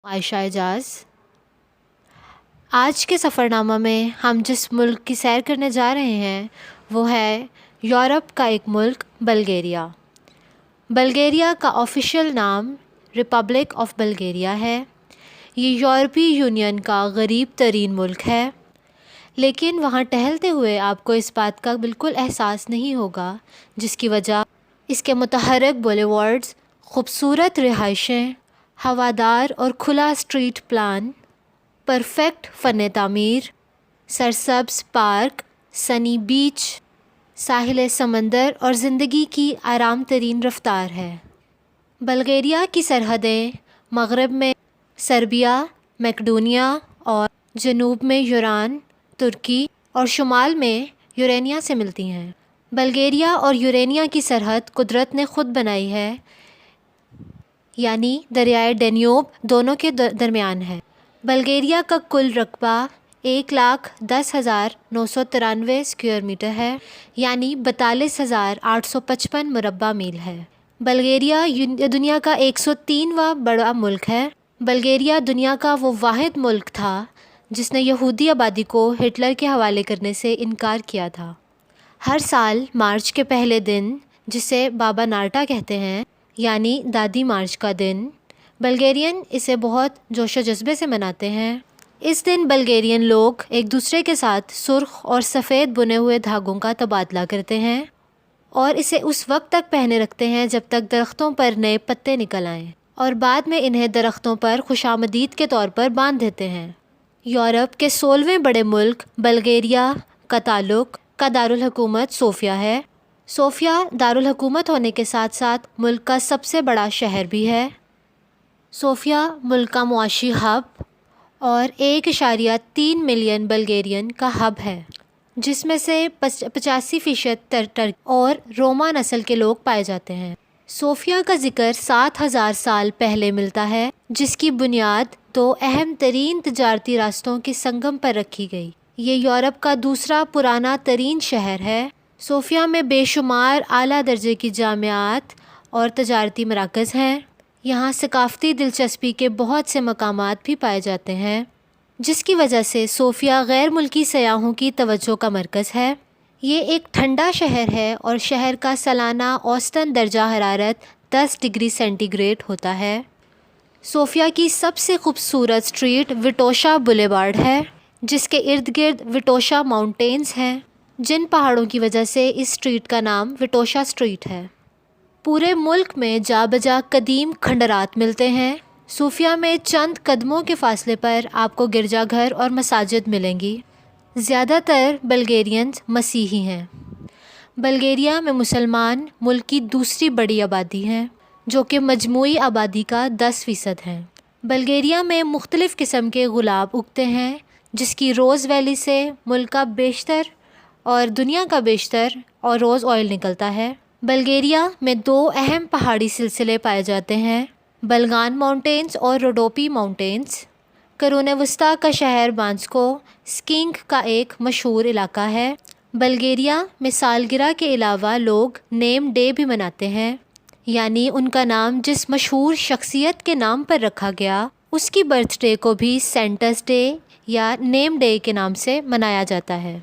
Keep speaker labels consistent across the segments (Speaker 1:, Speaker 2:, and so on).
Speaker 1: عائشہ اعجاز۔ آج کے سفرنامہ میں ہم جس ملک کی سیر کرنے جا رہے ہیں وہ ہے یورپ کا ایک ملک بلغیریا۔ بلغیریا کا آفیشیل نام ریپبلک آف بلغیریا ہے۔ یہ یورپی یونین کا غریب ترین ملک ہے، لیکن وہاں ٹہلتے ہوئے آپ کو اس بات کا بالکل احساس نہیں ہوگا، جس کی وجہ اس کے متحرک بولیوارڈز، خوبصورت رہائشیں، ہوادار اور کھلا اسٹریٹ پلان، پرفیکٹ فن تعمیر، سرسبز پارک، سنی بیچ، ساحل سمندر اور زندگی کی آرام ترین رفتار ہے۔ بلغیریا کی سرحدیں مغرب میں سربیا، میکڈونیا اور جنوب میں یونان، ترکی اور شمال میں یورینیا سے ملتی ہیں۔ بلغیریا اور یورینیا کی سرحد قدرت نے خود بنائی ہے، یعنی دریائے ڈینیوب دونوں کے درمیان ہے۔ بلغیریا کا کل رقبہ 1,10,993 اسکوائر میٹر ہے، یعنی 42,855 مربع میل ہے۔ بلغیریا دنیا کا 103واں بڑا ملک ہے۔ بلغیریا دنیا کا وہ واحد ملک تھا جس نے یہودی آبادی کو ہٹلر کے حوالے کرنے سے انکار کیا تھا۔ ہر سال مارچ کے پہلے دن، جسے بابا نارٹا کہتے ہیں، یعنی دادی مارچ کا دن، بلغیرین اسے بہت جوش و جذبے سے مناتے ہیں۔ اس دن بلغیرین لوگ ایک دوسرے کے ساتھ سرخ اور سفید بنے ہوئے دھاگوں کا تبادلہ کرتے ہیں اور اسے اس وقت تک پہنے رکھتے ہیں جب تک درختوں پر نئے پتے نکل آئیں، اور بعد میں انہیں درختوں پر خوشامدید کے طور پر باندھ دیتے ہیں۔ یورپ کے 16ویں بڑے ملک بلغیریا کا تعلق کا دارالحکومت صوفیہ ہے۔ صوفیہ دارالحکومت ہونے کے ساتھ ساتھ ملک کا سب سے بڑا شہر بھی ہے۔ صوفیہ ملک کا معاشی ہب اور 1.3 ملین بلغیرین کا ہب ہے، جس میں سے 85% ترک اور روما نسل کے لوگ پائے جاتے ہیں۔ صوفیہ کا ذکر 7,000 سال پہلے ملتا ہے، جس کی بنیاد 2 اہم ترین تجارتی راستوں کے سنگم پر رکھی گئی۔ یہ یورپ کا دوسرا پرانا ترین شہر ہے۔ صوفیہ میں بے شمار اعلیٰ درجے کی جامعات اور تجارتی مراکز ہیں۔ یہاں ثقافتی دلچسپی کے بہت سے مقامات بھی پائے جاتے ہیں، جس کی وجہ سے صوفیہ غیر ملکی سیاحوں کی توجہ کا مرکز ہے۔ یہ ایک ٹھنڈا شہر ہے اور شہر کا سالانہ اوسطاً درجہ حرارت 10 ڈگری سینٹی گریڈ ہوتا ہے۔ صوفیہ کی سب سے خوبصورت اسٹریٹ وٹوشا بولیوارڈ ہے، جس کے ارد گرد وٹوشا ماؤنٹینز ہیں، جن پہاڑوں کی وجہ سے اس اسٹریٹ کا نام وٹوشا اسٹریٹ ہے۔ پورے ملک میں جا بجا قدیم کھنڈرات ملتے ہیں۔ صوفیہ میں چند قدموں کے فاصلے پر آپ کو گرجا گھر اور مساجد ملیں گی۔ زیادہ تر بلغیرینز مسیحی ہیں۔ بلغیریا میں مسلمان ملک کی دوسری بڑی آبادی ہیں، جو کہ مجموعی آبادی کا 10% ہیں۔ بلغیریا میں مختلف قسم کے گلاب اگتے ہیں، جس کی روز ویلی سے ملک کا بیشتر اور دنیا کا بیشتر اور روز آئل نکلتا ہے۔ بلغیریا میں 2 اہم پہاڑی سلسلے پائے جاتے ہیں، بلغان ماؤنٹینز اور روڈوپی ماؤنٹینز۔ قرون وسطیٰ کا شہر بانسکو اسکینگ کا ایک مشہور علاقہ ہے۔ بلغیریا میں سالگرہ کے علاوہ لوگ نیم ڈے بھی مناتے ہیں، یعنی ان کا نام جس مشہور شخصیت کے نام پر رکھا گیا اس کی برتھ ڈے کو بھی سینٹس ڈے یا نیم ڈے کے نام سے منایا جاتا ہے۔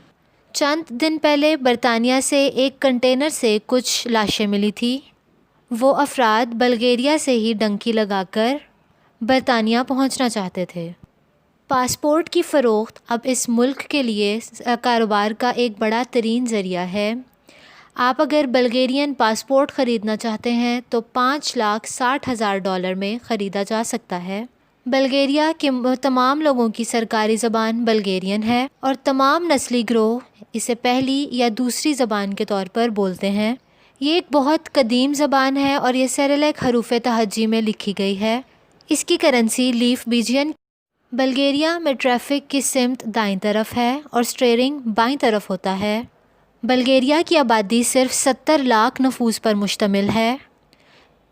Speaker 1: چند دن پہلے برطانیہ سے ایک کنٹینر سے کچھ لاشیں ملی تھی۔ وہ افراد بلغیریا سے ہی ڈنکی لگا کر برطانیہ پہنچنا چاہتے تھے۔ پاسپورٹ کی فروخت اب اس ملک کے لیے کاروبار کا ایک بڑا ترین ذریعہ ہے۔ آپ اگر بلغیرین پاسپورٹ خریدنا چاہتے ہیں تو $5,60,000 میں خریدا جا سکتا ہے۔ بلغیریا کے تمام لوگوں کی سرکاری زبان بلغیرین ہے اور تمام نسلی گروہ اسے پہلی یا دوسری زبان کے طور پر بولتے ہیں۔ یہ ایک بہت قدیم زبان ہے اور یہ سیریلک حروف تہجی میں لکھی گئی ہے۔ اس کی کرنسی لیف بیجین۔ بلغیریا میں ٹریفک کی سمت دائیں طرف ہے اور اسٹیئرنگ بائیں طرف ہوتا ہے۔ بلغیریا کی آبادی صرف 70 لاکھ نفوس پر مشتمل ہے۔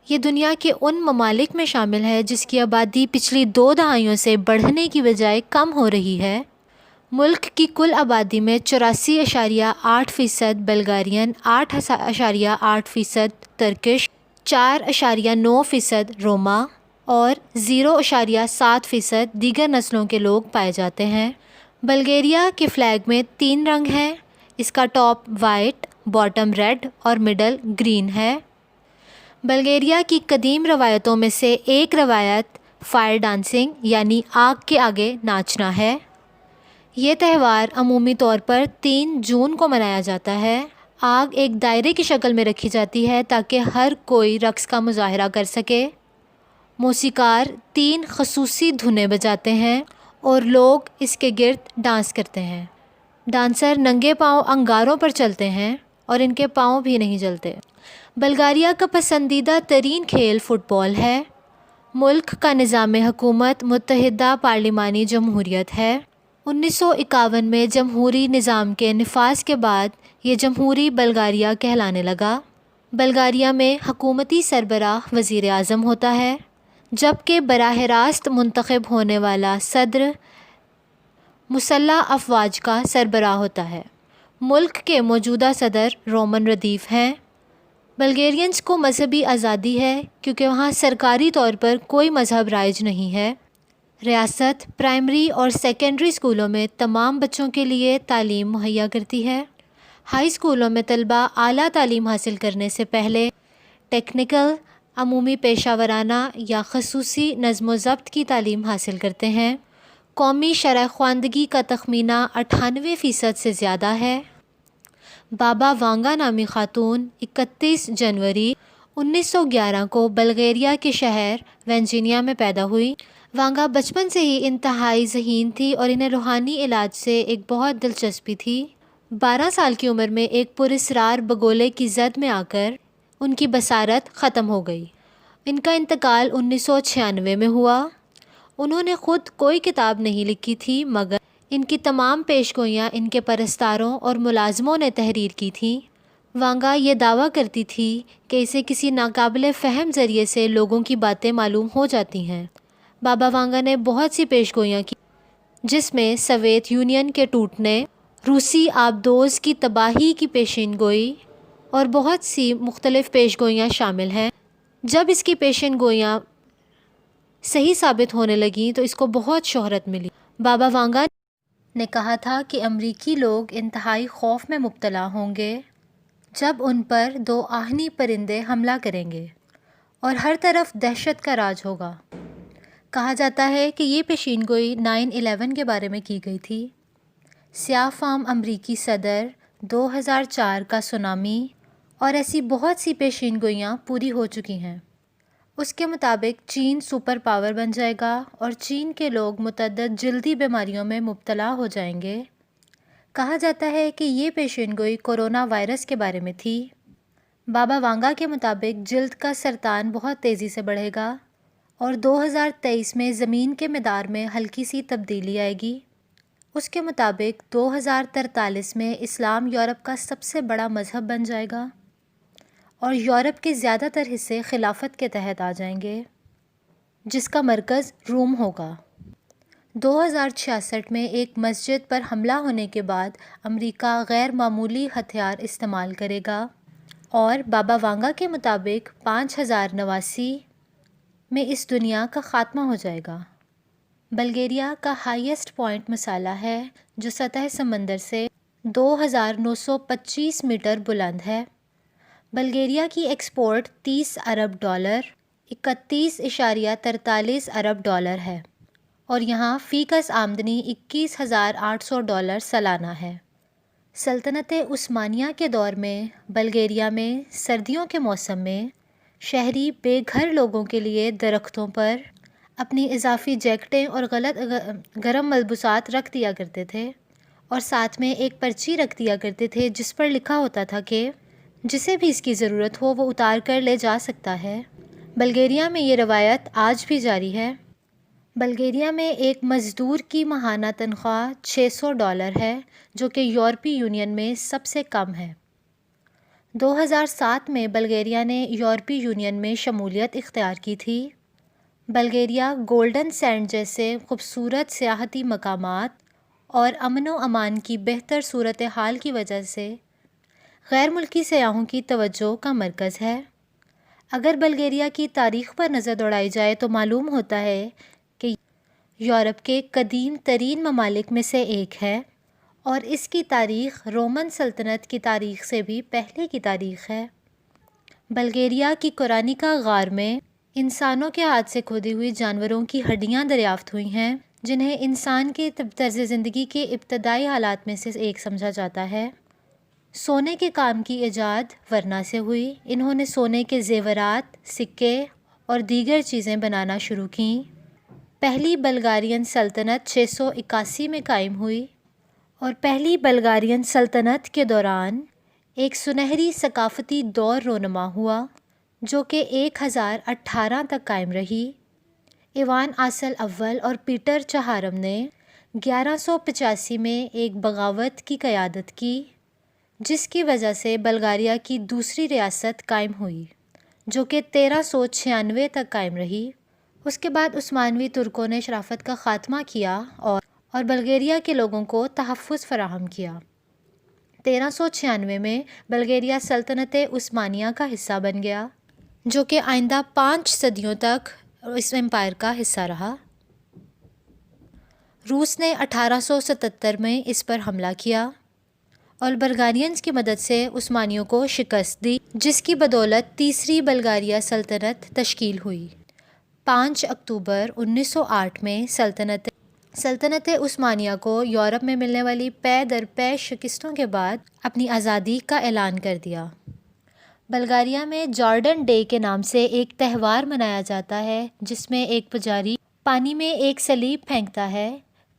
Speaker 1: یہ دنیا کے ان ممالک میں شامل ہے جس کی آبادی پچھلی 2 دہائیوں سے بڑھنے کی بجائے کم ہو رہی ہے۔ ملک کی کل آبادی میں 84.8% بلغاریین، 8.8% ترکش، 4.9% روما، اور 0.7% دیگر نسلوں کے لوگ پائے جاتے ہیں۔ بلغیریا کے فلیگ میں 3 رنگ ہیں۔ اس کا ٹاپ وائٹ، باٹم ریڈ اور مڈل گرین ہے۔ بلغیریا کی قدیم روایتوں میں سے ایک روایت فائر ڈانسنگ یعنی آگ کے آگے ناچنا ہے۔ یہ تہوار عمومی طور پر 3 جون کو منایا جاتا ہے۔ آگ ایک دائرے کی شکل میں رکھی جاتی ہے تاکہ ہر کوئی رقص کا مظاہرہ کر سکے۔ موسیقار 3 خصوصی دھنیں بجاتے ہیں اور لوگ اس کے گرد ڈانس کرتے ہیں۔ ڈانسر ننگے پاؤں انگاروں پر چلتے ہیں اور ان کے پاؤں بھی نہیں جلتے۔ بلغاریہ کا پسندیدہ ترین کھیل فٹ بال ہے۔ ملک کا نظام حکومت متحدہ پارلیمانی جمہوریت ہے۔ 1951 میں جمہوری نظام کے نفاذ کے بعد یہ جمہوری بلغاریہ کہلانے لگا۔ بلغاریہ میں حکومتی سربراہ وزیر اعظم ہوتا ہے، جبکہ براہ راست منتخب ہونے والا صدر مسلح افواج کا سربراہ ہوتا ہے۔ ملک کے موجودہ صدر رومن ردیف ہیں۔ بلغیرینز کو مذہبی آزادی ہے کیونکہ وہاں سرکاری طور پر کوئی مذہب رائج نہیں ہے۔ ریاست پرائمری اور سیکنڈری اسکولوں میں تمام بچوں کے لیے تعلیم مہیا کرتی ہے۔ ہائی اسکولوں میں طلباء اعلیٰ تعلیم حاصل کرنے سے پہلے ٹیکنیکل، عمومی پیشہ ورانہ یا خصوصی نظم و ضبط کی تعلیم حاصل کرتے ہیں۔ قومی شرح خواندگی کا تخمینہ 98% سے زیادہ ہے۔ بابا وانگا نامی خاتون 31 جنوری 1911 کو بلغیریا کے شہر وینجینیا میں پیدا ہوئی۔ وانگا بچپن سے ہی انتہائی ذہین تھی اور انہیں روحانی علاج سے ایک بہت دلچسپی تھی۔ 12 سال کی عمر میں ایک پراسرار بگولے کی زد میں آ کر ان کی بصارت ختم ہو گئی۔ ان کا انتقال 1996 میں ہوا۔ انہوں نے خود کوئی کتاب نہیں لکھی تھی، مگر ان کی تمام پیش گوئیاں ان کے پرستاروں اور ملازموں نے تحریر کی تھیں۔ وانگا یہ دعویٰ کرتی تھی کہ اسے کسی ناقابل فہم ذریعے سے لوگوں کی باتیں معلوم ہو جاتی ہیں۔ بابا وانگا نے بہت سی پیش گوئیاں کی، جس میں سوویت یونین کے ٹوٹنے، روسی آبدوز کی تباہی کی پیشین گوئی اور بہت سی مختلف پیش گوئیاں شامل ہیں۔ جب اس کی پیشین گوئیاں صحیح ثابت ہونے لگیں تو اس کو بہت شہرت ملی۔ بابا وانگا نے کہا تھا کہ امریکی لوگ انتہائی خوف میں مبتلا ہوں گے جب ان پر 2 آہنی پرندے حملہ کریں گے اور ہر طرف دہشت کا راج ہوگا۔ کہا جاتا ہے کہ یہ پیشین گوئی 9/11 کے بارے میں کی گئی تھی۔ سیاہ فام امریکی صدر، 2004 کا سونامی اور ایسی بہت سی پیشین گوئیاں پوری ہو چکی ہیں۔ اس کے مطابق چین سپر پاور بن جائے گا اور چین کے لوگ متعدد جلدی بیماریوں میں مبتلا ہو جائیں گے۔ کہا جاتا ہے کہ یہ پیشین گوئی کورونا وائرس کے بارے میں تھی۔ بابا وانگا کے مطابق جلد کا سرطان بہت تیزی سے بڑھے گا اور 2023 میں زمین کے مدار میں ہلکی سی تبدیلی آئے گی۔ اس کے مطابق 2043 میں اسلام یورپ کا سب سے بڑا مذہب بن جائے گا اور یورپ کے زیادہ تر حصے خلافت کے تحت آ جائیں گے، جس کا مرکز روم ہوگا۔ 2066 میں ایک مسجد پر حملہ ہونے کے بعد امریکہ غیر معمولی ہتھیار استعمال کرے گا اور بابا وانگا کے مطابق 5089 میں اس دنیا کا خاتمہ ہو جائے گا۔ بلغیریا کا ہائیسٹ پوائنٹ مسالہ ہے جو سطح سمندر سے 2925 میٹر بلند ہے۔ بلغیریا کی ایکسپورٹ $30 ارب، 31.43 ارب ڈالر ہے اور یہاں فی کس آمدنی $21,800 سالانہ ہے۔ سلطنت عثمانیہ کے دور میں بلغیریا میں سردیوں کے موسم میں شہری بے گھر لوگوں کے لیے درختوں پر اپنی اضافی جیکٹیں اور گرم ملبوسات رکھ دیا کرتے تھے اور ساتھ میں ایک پرچی رکھ دیا کرتے تھے جس پر لکھا ہوتا تھا کہ جسے بھی اس کی ضرورت ہو وہ اتار کر لے جا سکتا ہے۔ بلغیریا میں یہ روایت آج بھی جاری ہے۔ بلغیریا میں ایک مزدور کی ماہانہ تنخواہ $600 ہے، جو کہ یورپی یونین میں سب سے کم ہے۔ 2007 میں بلغیریا نے یورپی یونین میں شمولیت اختیار کی تھی۔ بلغیریا گولڈن سینڈ جیسے خوبصورت سیاحتی مقامات اور امن و امان کی بہتر صورتحال کی وجہ سے غیر ملکی سیاحوں کی توجہ کا مرکز ہے۔ اگر بلغیریا کی تاریخ پر نظر دوڑائی جائے تو معلوم ہوتا ہے کہ یورپ کے قدیم ترین ممالک میں سے ایک ہے اور اس کی تاریخ رومن سلطنت کی تاریخ سے بھی پہلے کی تاریخ ہے۔ بلغیریا کی کورانیکا غار میں انسانوں کے ہاتھ سے کھودی ہوئی جانوروں کی ہڈیاں دریافت ہوئی ہیں، جنہیں انسان کے طرز زندگی کے ابتدائی حالات میں سے ایک سمجھا جاتا ہے۔ سونے کے کام کی ایجاد ورنا سے ہوئی۔ انہوں نے سونے کے زیورات، سکے اور دیگر چیزیں بنانا شروع کیں۔ پہلی بلغارین سلطنت 681 میں قائم ہوئی اور پہلی بلغارین سلطنت کے دوران ایک سنہری ثقافتی دور رونما ہوا جو کہ 1018 تک قائم رہی۔ ایوان آسل اول اور پیٹر چہارم نے 1185 میں ایک بغاوت کی قیادت کی، جس کی وجہ سے بلغاریہ کی دوسری ریاست قائم ہوئی جو کہ 1396 تک قائم رہی۔ اس کے بعد عثمانوی ترکوں نے شرافت کا خاتمہ کیا اور بلغیریا کے لوگوں کو تحفظ فراہم کیا۔ 1396 میں بلغیریا سلطنت عثمانیہ کا حصہ بن گیا، جو کہ آئندہ 5 صدیوں تک اس امپائر کا حصہ رہا۔ روس نے 1877 میں اس پر حملہ کیا اور بلغاریئنز کی مدد سے عثمانیوں کو شکست دی، جس کی بدولت تیسری بلغاریہ سلطنت تشکیل ہوئی۔ 5 اکتوبر 1908 میں سلطنت عثمانیہ کو یورپ میں ملنے والی پے در پے شکستوں کے بعد اپنی آزادی کا اعلان کر دیا۔ بلغاریہ میں جارڈن ڈے کے نام سے ایک تہوار منایا جاتا ہے جس میں ایک پجاری پانی میں ایک سلیب پھینکتا ہے۔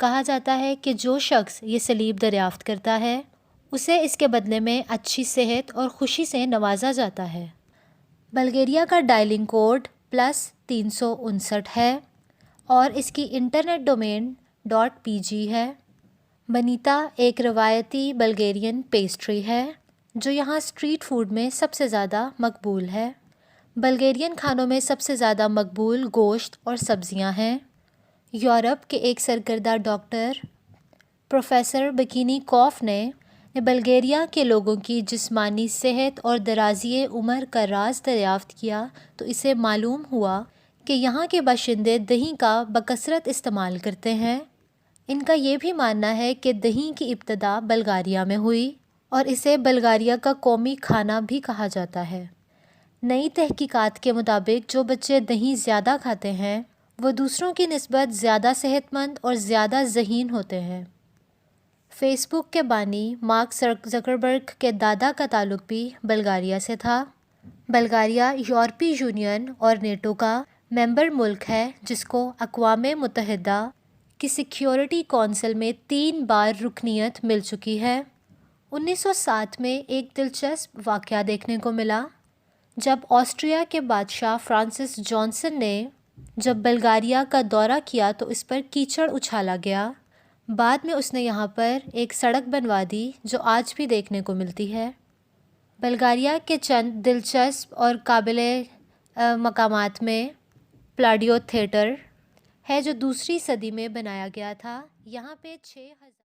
Speaker 1: کہا جاتا ہے کہ جو شخص یہ سلیب دریافت کرتا ہے اسے اس کے بدلے میں اچھی صحت اور خوشی سے نوازا جاتا ہے۔ بلغیریا کا ڈائلنگ کوڈ +359 ہے اور اس کی انٹرنیٹ ڈومین .pg ہے۔ بنیتا ایک روایتی بلغیرین پیسٹری ہے جو یہاں اسٹریٹ فوڈ میں سب سے زیادہ مقبول ہے۔ بلغیرین کھانوں میں سب سے زیادہ مقبول گوشت اور سبزیاں ہیں۔ یورپ کے ایک سرکردہ ڈاکٹر پروفیسر بکینی کوف نے بلغیریا کے لوگوں کی جسمانی صحت اور درازی عمر کا راز دریافت کیا تو اسے معلوم ہوا کہ یہاں کے باشندے دہی کا بکثرت استعمال کرتے ہیں۔ ان کا یہ بھی ماننا ہے کہ دہی کی ابتدا بلغاریہ میں ہوئی اور اسے بلغاریہ کا قومی کھانا بھی کہا جاتا ہے۔ نئی تحقیقات کے مطابق جو بچے دہی زیادہ کھاتے ہیں وہ دوسروں کی نسبت زیادہ صحت مند اور زیادہ ذہین ہوتے ہیں۔ فیس بک کے بانی مارک زکربرگ کے دادا کا تعلق بھی بلغاریہ سے تھا۔ بلغاریہ یورپی یونین اور نیٹو کا ممبر ملک ہے جس کو اقوام متحدہ کی سیکیورٹی کونسل میں 3 بار رکنیت مل چکی ہے۔ 1907 میں ایک دلچسپ واقعہ دیکھنے کو ملا جب آسٹریا کے بادشاہ فرانسس جانسن نے جب بلغاریہ کا دورہ کیا تو اس پر کیچڑ اچھالا گیا۔ بعد میں اس نے یہاں پر ایک سڑک بنوا دی جو آج بھی دیکھنے کو ملتی ہے۔ بلغاریہ کے چند دلچسپ اور قابل مقامات میں پلاڈیو تھیٹر ہے جو دوسری صدی میں بنایا گیا تھا۔ یہاں پہ 6